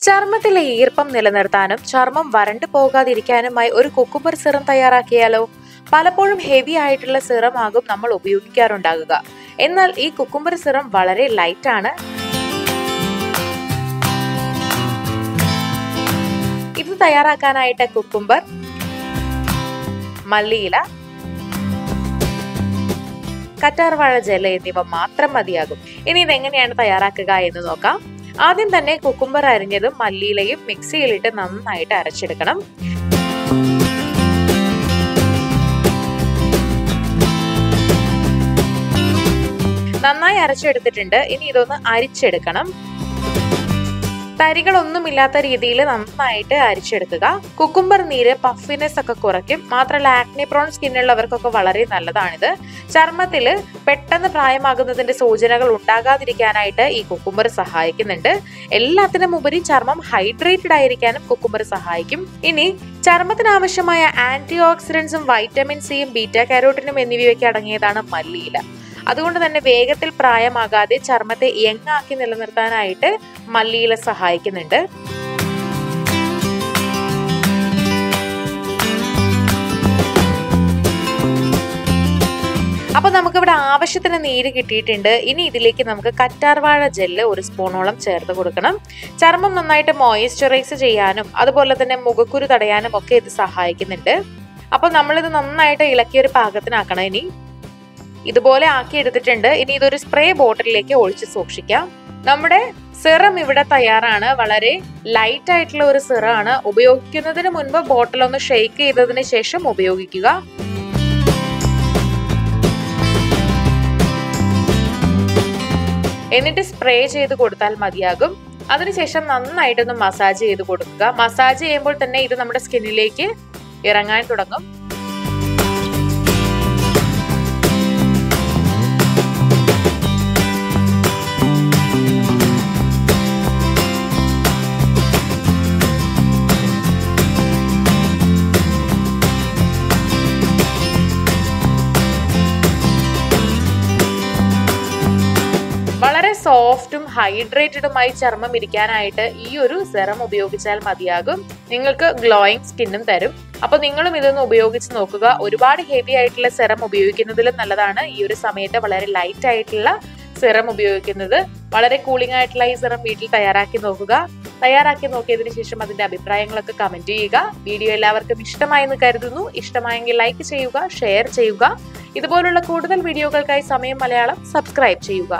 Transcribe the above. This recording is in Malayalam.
ചർമ്മത്തിലെ ഈർപ്പം നിലനിർത്താനും ചർമ്മം വരണ്ടു പോകാതിരിക്കാനുമായി ഒരു കുക്കുംബർ സിറം തയ്യാറാക്കിയാലോ? പലപ്പോഴും ഹെവി ആയിട്ടുള്ള സിറം ആകും നമ്മൾ ഉപയോഗിക്കാറുണ്ടാകുക. എന്നാൽ ഈ കുക്കുംബർ സിറം വളരെ ലൈറ്റ് ആണ്. ഇത് തയ്യാറാക്കാനായിട്ട് കുക്കുംബർ, മല്ലിയില, കറ്റാർവാഴ ജെൽ എന്നിവ മാത്രം മതിയാകും. ഇനി ഇതെങ്ങനെയാണ് തയ്യാറാക്കുക എന്ന് നോക്കാം. ആദ്യം തന്നെ കുക്കുംബർ അരിഞ്ഞതും മല്ലിയിലയും മിക്സിയിലിട്ട് നന്നായിട്ട് അരച്ചെടുക്കണം. നന്നായി അരച്ചെടുത്തിട്ടുണ്ട്. ഇനി ഇതൊന്ന് അരിച്ചെടുക്കണം. തരികളൊന്നുമില്ലാത്ത രീതിയിൽ നന്നായിട്ട് അരിച്ചെടുക്കുക. കുക്കുംബർ നീര് പഫിനെസ് ഒക്കെ കുറയ്ക്കും. മാത്രമല്ല ആക്നെ പ്രോൺ സ്കിന്നുള്ളവർക്കൊക്കെ വളരെ നല്ലതാണിത്. ചർമ്മത്തിൽ പെട്ടെന്ന് പ്രായമാകുന്നതിന്റെ സൂചനകൾ ഉണ്ടാകാതിരിക്കാനായിട്ട് ഈ കുക്കുംബർ സഹായിക്കുന്നുണ്ട്. എല്ലാത്തിനും ഉപരി ചർമ്മം ഹൈഡ്രേറ്റഡ് ആയിരിക്കാനും കുക്കുംബർ സഹായിക്കും. ഇനി ചർമ്മത്തിന് ആവശ്യമായ ആന്റി ഓക്സിഡന്റ്സും വൈറ്റമിൻ സിയും ബീറ്റാ കാരോട്ടിനും എന്നിവയൊക്കെ അടങ്ങിയതാണ് മല്ലിയില. അതുകൊണ്ട് തന്നെ വേഗത്തിൽ പ്രായമാകാതെ ചർമ്മത്തെ യങ് ആക്കി നിലനിർത്താനായിട്ട് മല്ലിയില സഹായിക്കുന്നുണ്ട്. അപ്പൊ നമുക്കിവിടെ ആവശ്യത്തിന് നീര് കിട്ടിയിട്ടുണ്ട്. ഇനി ഇതിലേക്ക് നമുക്ക് കറ്റാർവാഴ ജെല്ല് 1 സ്പൂണോളം ചേർത്ത് കൊടുക്കണം. ചർമ്മം നന്നായിട്ട് മോയിസ്ചറൈസ് ചെയ്യാനും അതുപോലെ തന്നെ മുഖക്കുരു തടയാനും ഒക്കെ ഇത് സഹായിക്കുന്നുണ്ട്. അപ്പൊ നമ്മളിത് നന്നായിട്ട് ഇളക്കിയൊരു പാകത്തിനാക്കണം. ഇനി ഇതുപോലെ ആക്കി എടുത്തിട്ടുണ്ട്. ഇനി ഇതൊരു സ്പ്രേ ബോട്ടിലേക്ക് ഒഴിച്ച് സൂക്ഷിക്കാം. നമ്മുടെ സിറം ഇവിടെ തയ്യാറാണ്. വളരെ ലൈറ്റ് ആയിട്ടുള്ള ഒരു സിറാണ്. ഉപയോഗിക്കുന്നതിന് മുൻപ് ബോട്ടിൽ ഒന്ന് ഷെയ്ക്ക് ചെയ്തതിന് ശേഷം ഉപയോഗിക്കുക. എന്നിട്ട് സ്പ്രേ ചെയ്ത് കൊടുത്താൽ മതിയാകും. അതിനുശേഷം നന്നായിട്ടൊന്ന് മസാജ് ചെയ്ത് കൊടുക്കുക. മസാജ് ചെയ്യുമ്പോൾ തന്നെ ഇത് നമ്മുടെ സ്കിന്നിലേക്ക് ഇറങ്ങാൻ തുടങ്ങും. വളരെ സോഫ്റ്റും ഹൈഡ്രേറ്റഡുമായി ചർമ്മം ഇരിക്കാനായിട്ട് ഈ ഒരു സെറം ഉപയോഗിച്ചാൽ മതിയാകും. നിങ്ങൾക്ക് ഗ്ലോയിങ് സ്കിന്നും തരും. അപ്പൊ നിങ്ങളും ഇതൊന്ന് ഉപയോഗിച്ച് നോക്കുക. ഒരുപാട് ഹെവി ആയിട്ടുള്ള സെറം ഉപയോഗിക്കുന്നതിലും നല്ലതാണ് ഈ ഒരു സമയത്ത് വളരെ ലൈറ്റ് ആയിട്ടുള്ള സെറം ഉപയോഗിക്കുന്നത്. വളരെ കൂളിംഗ് ആയിട്ടുള്ള ഈ സെറം വീട്ടിൽ തയ്യാറാക്കി നോക്കുക. തയ്യാറാക്കി നോക്കിയതിനു ശേഷം അതിന്റെ അഭിപ്രായങ്ങളൊക്കെ കമന്റ് ചെയ്യുക. വീഡിയോ എല്ലാവർക്കും ഇഷ്ടമായെന്ന് കരുതുന്നു. ഇഷ്ടമായെങ്കിൽ ലൈക്ക് ചെയ്യുക, ഷെയർ ചെയ്യുക. ഇതുപോലുള്ള കൂടുതൽ വീഡിയോകൾക്കായി സമയം മലയാളം സബ്സ്ക്രൈബ് ചെയ്യുക.